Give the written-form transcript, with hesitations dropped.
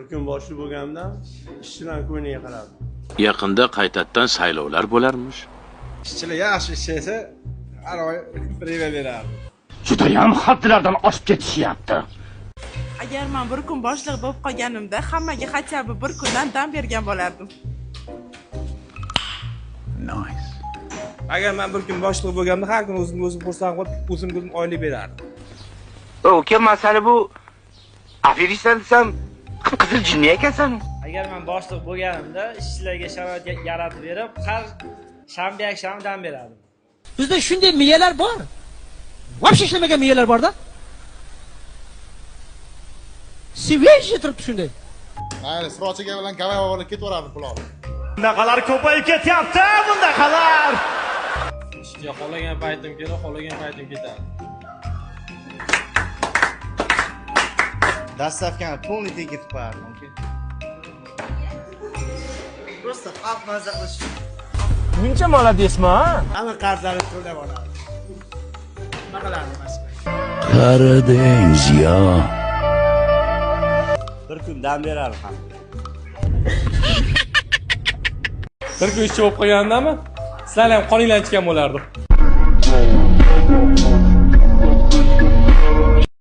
Bir kun boshli bo'lganimda ishchilar ko'yniga qaradim. Yaqinda qaytadan saylovlar bo'larmish. Ishchilar yaxshi ishlaysa, har oy preva berardi. Judayam hadlardan oshib ketishyapti. Agar men bir kun boshliq bo'lib qolganimda, hammaga hatto bir kundan dam bergan bo'lardim. Nice. Agar men bir kun boshliq bo'lganimda, har kun o'zimni xursand qilib, o'zimga oylik berardim. Uka, masala bu aferistdan desam, qizil jinni ekansan. Agar men boshliq bo'lganimda, ishchilarga sharoit yaratib berib, har shanba yakshanba dam berardim. Bizda shunday miyalar bor. Вообще ishlamagan miyalar bor-da. Свежий turibdi shunday. Mayli, Sirochiga bilan Gavay olib ketaveradi pul olib. Bunaqalar ko'payib ketyapti, bunaqalar. Ishga xohlagan paytim kelib, xohlagan paytim ketadi. Доставкani полный tekib qo'yardim, aka. Просто xalq mazza qilish. Buncha molodesmi? Hamma qarzlarni to'lab oladi. Naqalarni masala. Qaradingiz yo. Bir kun dam berar ham. Bir kun ishchi bo'lib qolgandami? Sizlar ham qoninglar ichgan bo'lardi.